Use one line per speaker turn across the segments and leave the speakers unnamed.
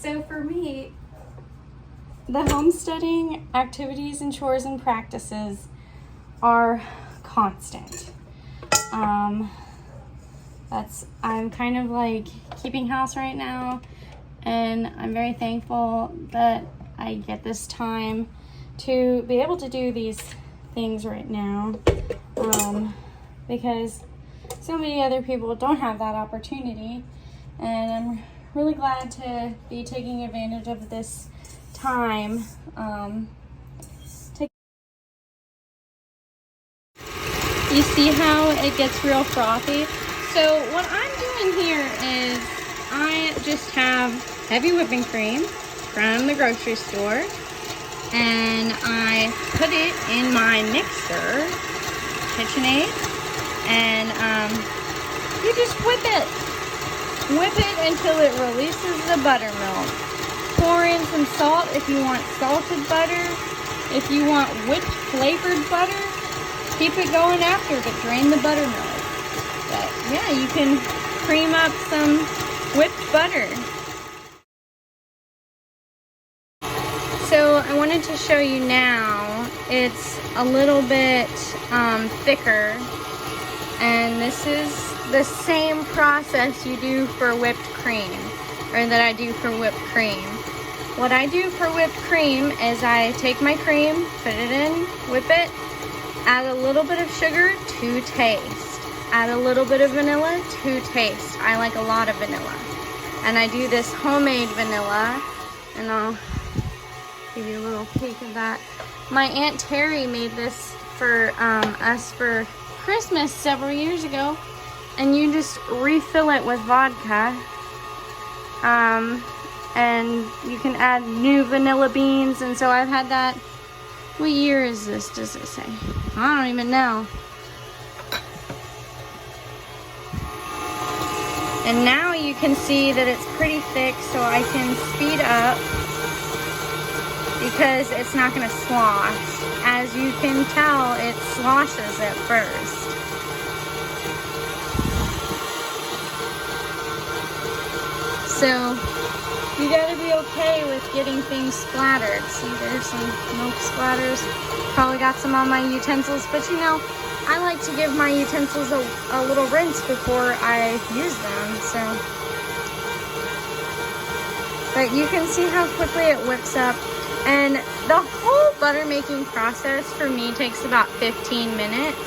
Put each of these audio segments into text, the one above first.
So for me, the homesteading activities and chores and practices are constant. I'm kind of like keeping house right now, and I'm very thankful that I get this time to be able to do these things right now, because so many other people don't have that opportunity, and I'm really glad to be taking advantage of this time. You see how it gets real frothy? So what I'm doing here is I just have heavy whipping cream from the grocery store, and I put it in my mixer, KitchenAid, and you just whip it until it releases the buttermilk. Pour in some salt if you want salted butter. If you want whipped flavored butter, keep it going after, but drain the buttermilk. But yeah, you can cream up some whipped butter. So I wanted to show you now, it's a little bit thicker, and this is the same process you do for whipped cream, or that I do for whipped cream. What I do for whipped cream is I take my cream, put it in, whip it, add a little bit of sugar to taste, add a little bit of vanilla to taste. I like a lot of vanilla, and I do this homemade vanilla, and I'll give you a little peek of that. My Aunt Terry made this for us for Christmas several years ago, and you just refill it with vodka, and you can add new vanilla beans. And so I've had that. What year is this, does it say? I don't even know. And now you can see that it's pretty thick, so I can speed up because it's not going to slosh. As you can tell, it sloshes at first. So you gotta be okay with getting things splattered. See, there's some milk splatters. Probably got some on my utensils, but you know, I like to give my utensils a little rinse before I use them, so. But you can see how quickly it whips up. And the whole butter making process for me takes about 15 minutes.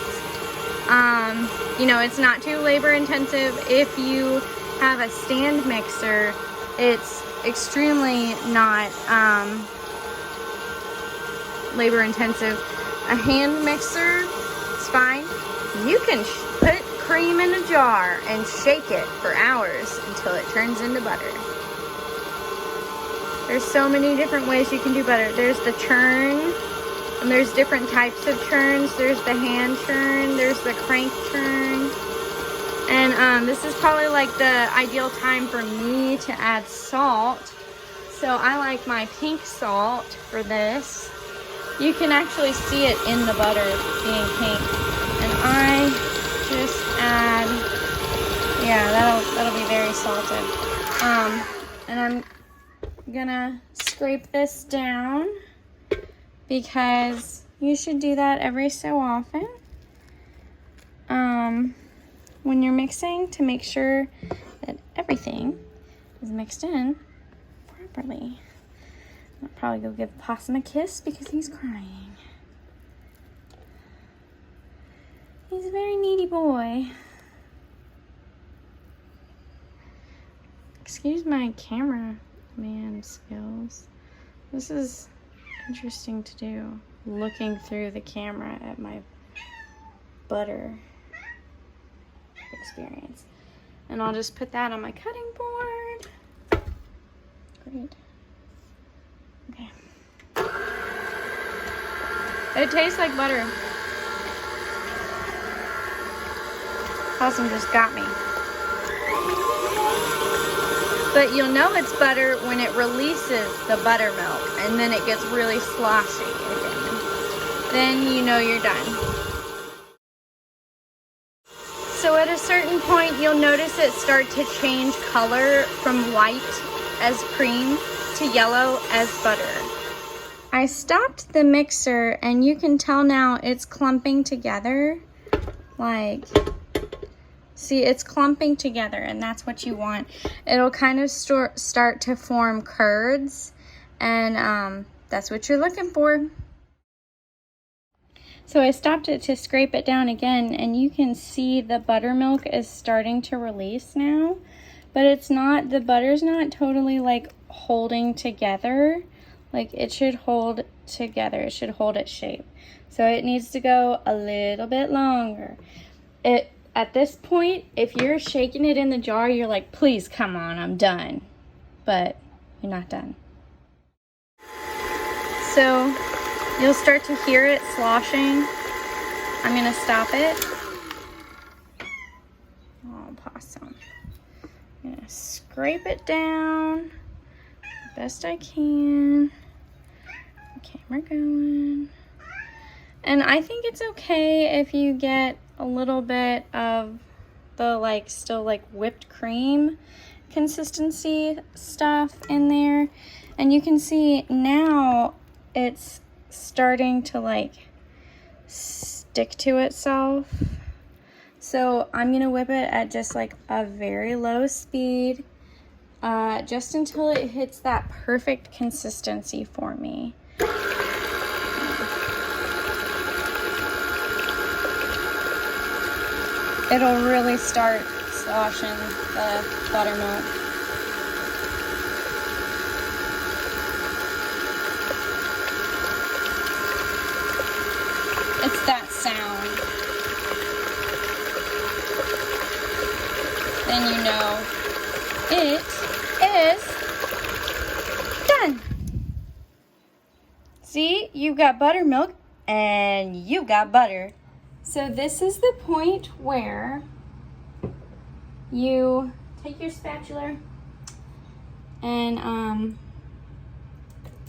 You know, it's not too labor intensive. If you have a stand mixer, it's extremely not labor intensive. A hand mixer, it's fine. You can put cream in a jar and shake it for hours until it turns into butter. There's so many different ways you can do butter. There's the churn, and there's different types of churns. There's the hand churn, there's the crank churn. And this is probably like the ideal time for me to add salt. So I like my pink salt for this. You can actually see it in the butter being pink. And I just add, yeah, that'll be very salted. And I'm gonna scrape this down because you should do that every so often. When you're mixing, to make sure that everything is mixed in properly. I'll probably go give Possum a kiss because he's crying. He's a very needy boy. Excuse my cameraman skills. This is interesting to do, looking through the camera at my butter experience. And I'll just put that on my cutting board. Great. Okay. It tastes like butter. Possum just got me. But you'll know it's butter when it releases the buttermilk, and then it gets really sloshy again. Then you know you're done. So at a certain point, you'll notice it start to change color from white as cream to yellow as butter. I stopped the mixer and you can tell now it's clumping together. Like, see, it's clumping together, and that's what you want. It'll kind of start to form curds, and that's what you're looking for. So I stopped it to scrape it down again, and you can see the buttermilk is starting to release now, but it's not, the butter's not totally like holding together. Like, it should hold together, it should hold its shape. So it needs to go a little bit longer. At this point, if you're shaking it in the jar, you're like, please, come on, I'm done. But you're not done. So you'll start to hear it sloshing. I'm gonna stop it. Oh, possum. I'm gonna scrape it down best I can. Camera going. And I think it's okay if you get a little bit of the like still like whipped cream consistency stuff in there. And you can see now it's starting to like stick to itself. So I'm gonna whip it at just like a very low speed, just until it hits that perfect consistency for me. It'll really start sloshing the buttermilk. It's that sound. Then you know it is done. See, you've got buttermilk and you've got butter. So this is the point where you take your spatula and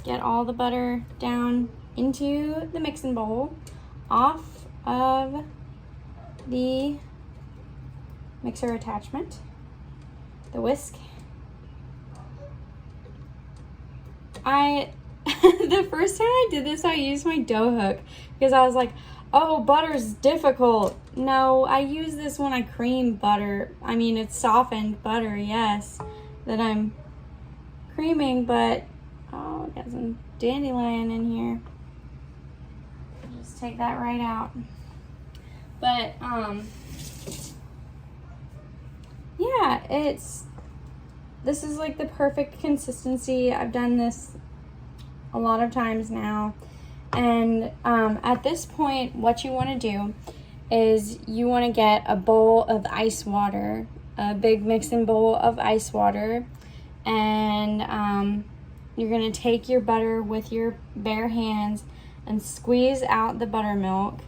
get all the butter down into the mixing bowl off of the mixer attachment, the whisk. The first time I did this, I used my dough hook because I was like, oh, butter's difficult. No, I use this when I cream butter. I mean, it's softened butter, yes, that I'm creaming, but oh, got some dandelion in here. Just take that right out. But yeah, this is like the perfect consistency. I've done this a lot of times now. And at this point, what you want to do is you want to get a bowl of ice water, a big mixing bowl of ice water, and you're going to take your butter with your bare hands and squeeze out the buttermilk,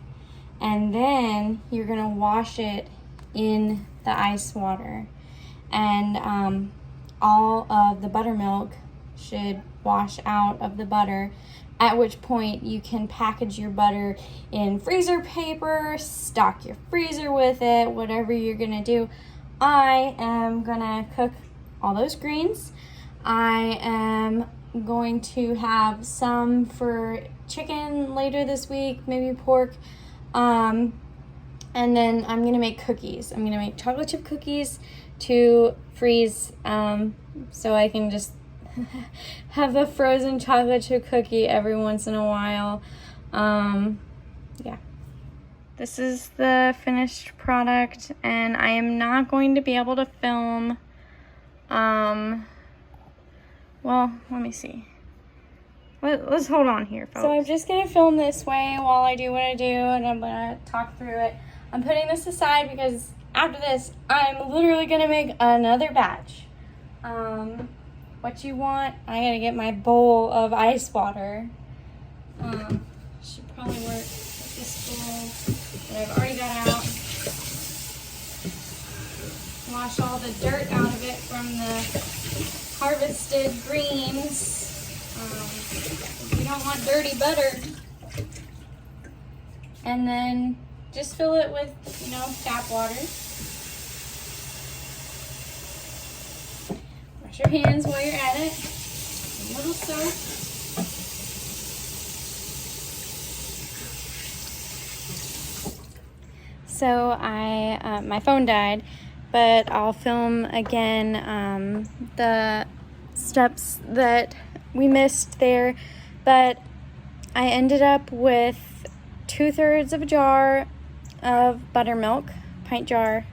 and then you're going to wash it in the ice water, and all of the buttermilk should wash out of the butter, at which point you can package your butter in freezer paper, stock your freezer with it, whatever you're gonna do. I am gonna cook all those greens. I am going to have some for chicken later this week, maybe pork. And then I'm gonna make cookies. I'm gonna make chocolate chip cookies to freeze, so I can just have a frozen chocolate chip cookie every once in a while. Yeah. This is the finished product, and I am not going to be able to film, well, let me see. Let's hold on here, folks. So I'm just gonna film this way while I do what I do, and I'm gonna talk through it. I'm putting this aside because after this, I'm literally gonna make another batch. What you want, I gotta get my bowl of ice water. Should probably work with this bowl that I've already got out. Wash all the dirt out of it from the harvested greens. You don't want dirty butter. And then just fill it with, tap water. Wash your hands while you're at it. A little soap. So my phone died, but I'll film again the steps that we missed there. But I ended up with 2/3 of a jar of buttermilk, quart jar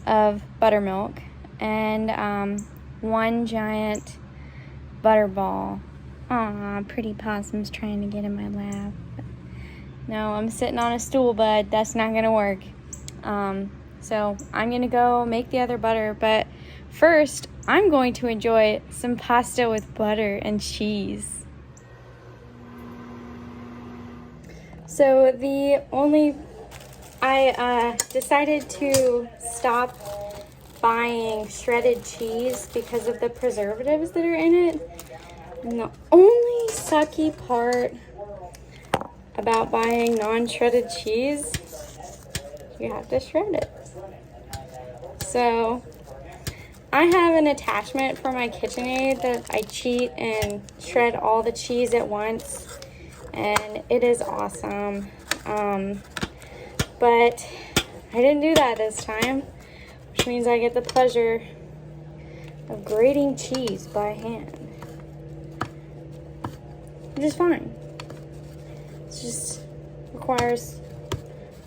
of buttermilk, and 1 giant butterball. Aw, pretty possum's trying to get in my lap. No, I'm sitting on a stool, bud. That's not gonna work. So I'm gonna go make the other butter, but first I'm going to enjoy some pasta with butter and cheese. So I decided to stop buying shredded cheese because of the preservatives that are in it. And the only sucky part about buying non-shredded cheese, you have to shred it. So I have an attachment for my KitchenAid that I cheat and shred all the cheese at once, and it is awesome. But I didn't do that this time, which means I get the pleasure of grating cheese by hand, which is fine. It just requires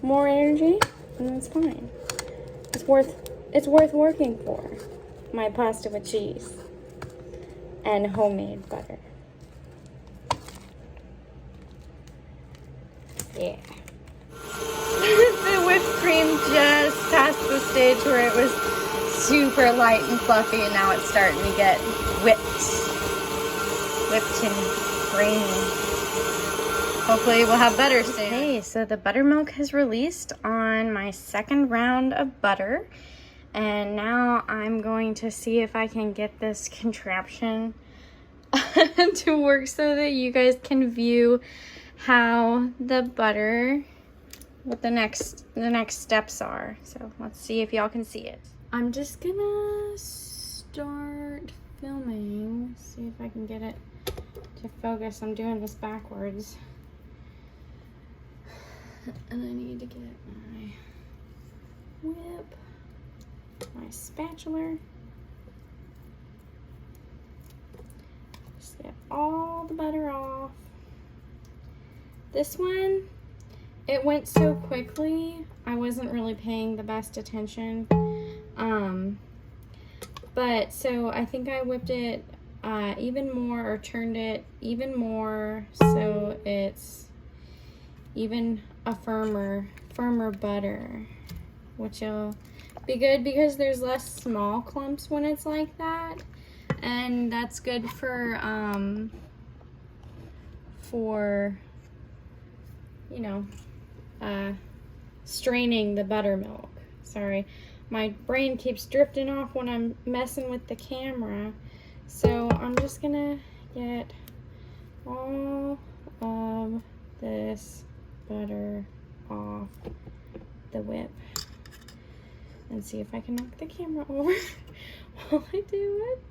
more energy, and that's fine. It's worth working for. My pasta with cheese and homemade butter. Yeah. The whipped cream just passed the stage where it was super light and fluffy, and now it's starting to get whipped and creamy. Hopefully we'll have butter soon. Okay, so the buttermilk has released on my second round of butter. And now I'm going to see if I can get this contraption to work so that you guys can view how the butter, what the next steps are. So let's see if y'all can see it. I'm just gonna start filming, see if I can get it to focus. I'm doing this backwards. And I need to get my whip, my spatula. Just get all the butter off. This one, it went so quickly, I wasn't really paying the best attention. But so I think I whipped it even more, or turned it even more, so it's even a firmer butter, which will be good because there's less small clumps when it's like that, and that's good for you know, straining the buttermilk. Sorry, my brain keeps drifting off when I'm messing with the camera, so I'm just gonna get all of this butter off the whip and see if I can knock the camera over while I do it.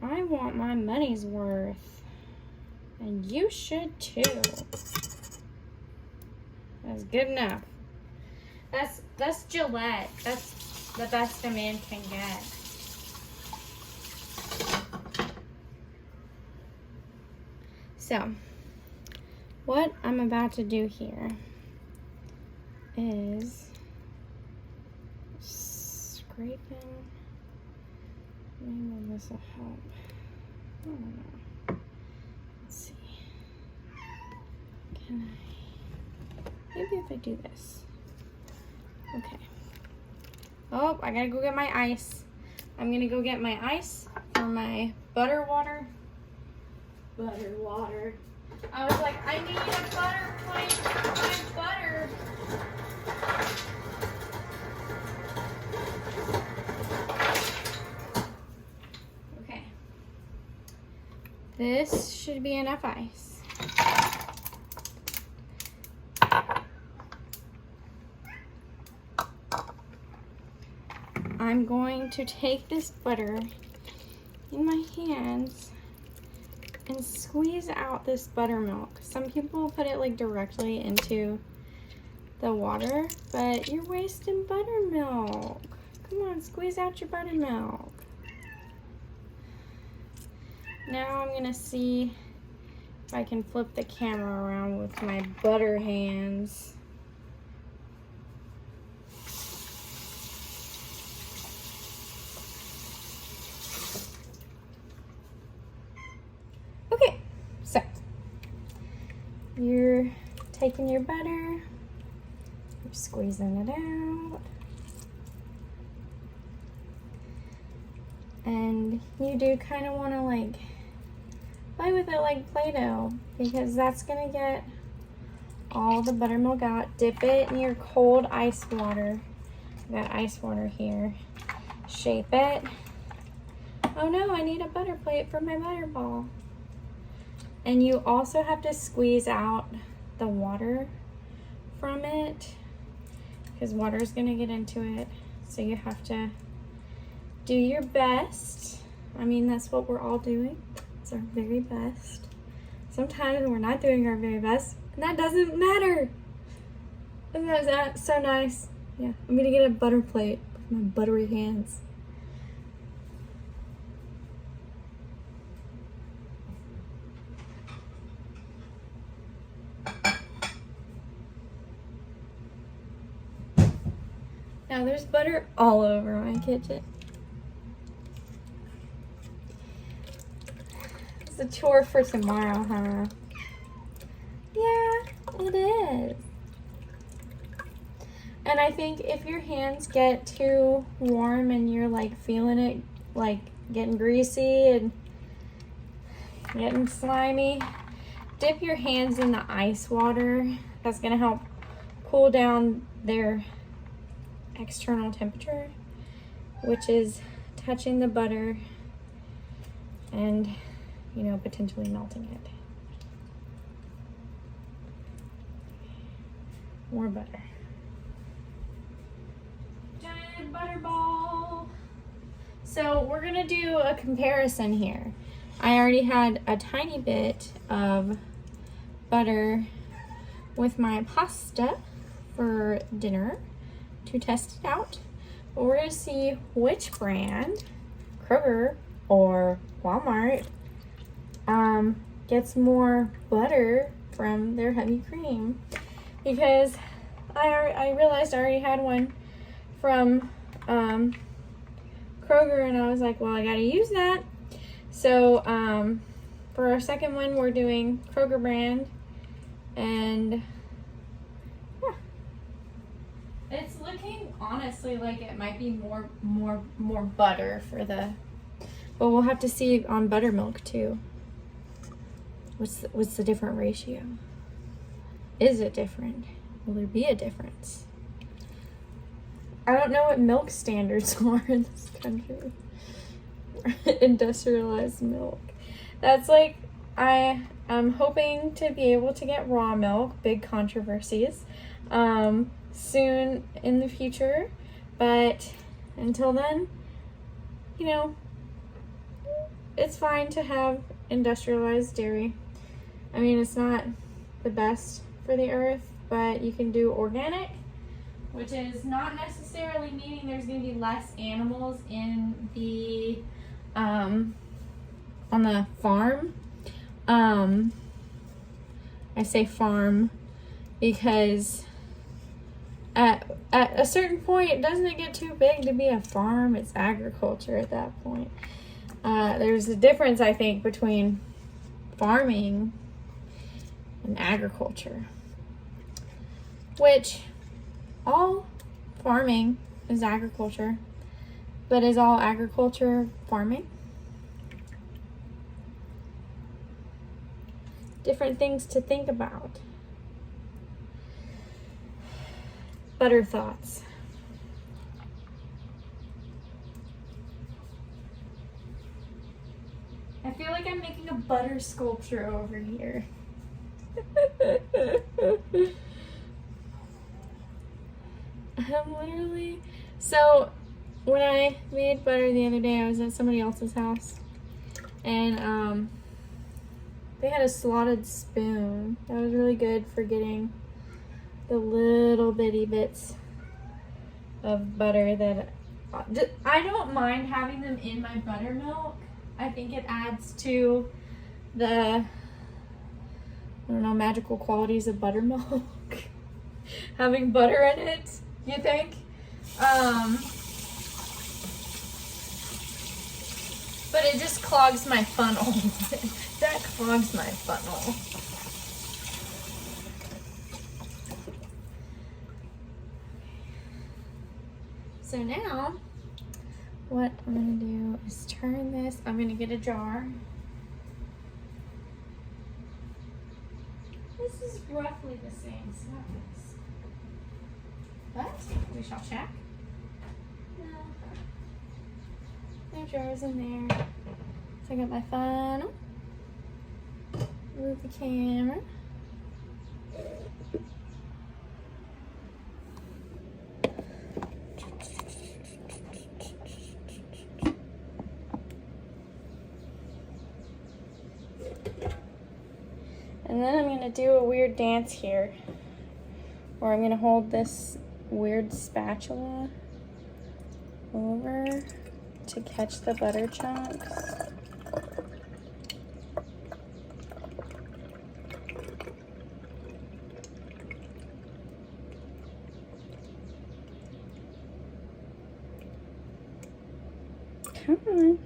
I want my money's worth, and you should too. That's good enough. That's Gillette. That's the best a man can get. So, what I'm about to do here is scraping. Maybe this will help. I don't know. Let's see. Can I? Maybe if I do this. Okay. Oh, I gotta go get my ice. I'm gonna go get my ice for my butter water. Butter water. I was like, I need a butter plate for my butter. Okay. This should be enough ice. I'm going to take this butter in my hands and squeeze out this buttermilk. Some people put it like directly into the water, but you're wasting buttermilk. Come on, squeeze out your buttermilk. Now I'm gonna see if I can flip the camera around with my butter hands. Okay, so you're taking your butter, you're squeezing it out, and you do kind of want to like play with it like Play-Doh, because that's gonna get all the buttermilk out. Dip it in your cold ice water. I got ice water here. Shape it. Oh no, I need a butter plate for my butter ball. And you also have to squeeze out the water from it, because water is gonna get into it. So you have to do your best. I mean, that's what we're all doing. It's our very best. Sometimes we're not doing our very best, and that doesn't matter. Isn't that so nice? Yeah, I'm gonna get a butter plate with my buttery hands. Now there's butter all over my kitchen. It's a chore for tomorrow, huh? Yeah, it is. And I think if your hands get too warm and you're like feeling it like getting greasy and getting slimy, dip your hands in the ice water. That's gonna help cool down their external temperature, which is touching the butter and, you know, potentially melting it. More butter. Giant butter ball. So we're gonna do a comparison here. I already had a tiny bit of butter with my pasta for dinner to test it out. But we're gonna see which brand, Kroger or Walmart, gets more butter from their heavy cream, because I realized I already had one from Kroger, and I was like, well, I gotta use that. So for our second one, we're doing Kroger brand, and yeah, it's looking honestly like it might be more butter for the, but we'll have to see on buttermilk too. What's the different ratio? Is it different? Will there be a difference? I don't know what milk standards are in this country. Industrialized milk. That's like, I am hoping to be able to get raw milk, big controversies, soon in the future. But until then, you know, it's fine to have industrialized dairy. I mean, it's not the best for the earth, but you can do organic, which is not necessarily meaning there's going to be less animals in the on the farm. I say farm because at a certain point, doesn't it get too big to be a farm? It's agriculture at that point. There's a difference, I think, between farming and agriculture, which all farming is agriculture, but is all agriculture farming? Different things to think about. Butter thoughts. I feel like I'm making a butter sculpture over here. I'm literally, so when I made butter the other day, I was at somebody else's house, and they had a slotted spoon. That was really good for getting the little bitty bits of butter that I don't mind having them in my buttermilk. I think it adds to the, I don't know, magical qualities of buttermilk. Having butter in it, you think? But it just clogs my funnel. That clogs my funnel. So now, what I'm gonna do is turn this. I'm gonna get a jar. This is roughly the same size, but we shall check. No jars in there. So I got my funnel. Move the camera. And then I'm gonna do a weird dance here, where I'm gonna hold this weird spatula over to catch the butter chunks. Come on.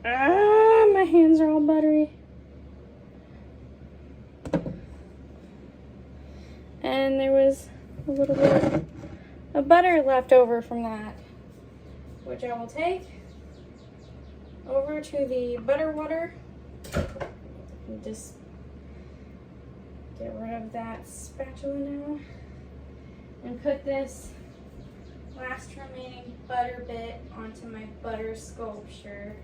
Ah, my hands are all buttery. And there was a little bit of butter left over from that, which I will take over to the butter water and just get rid of that spatula now and put this last remaining butter bit onto my butter sculpture.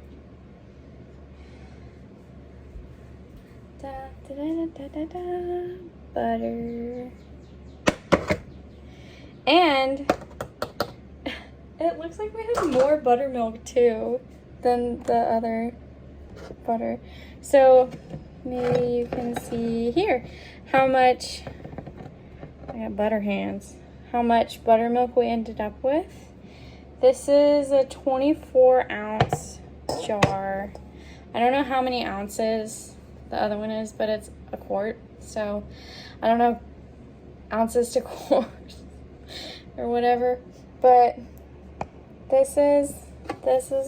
Da, da, da, da, da, da, butter. And it looks like we have more buttermilk too than the other butter. So maybe you can see here how much, I got butter hands, how much buttermilk we ended up with. This is a 24-ounce jar. I don't know how many ounces the other one is, but it's a quart. So I don't know, ounces to quart or whatever. But this is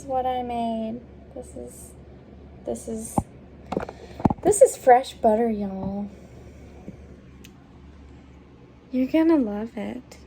what I made. This is fresh butter, y'all. You're gonna love it.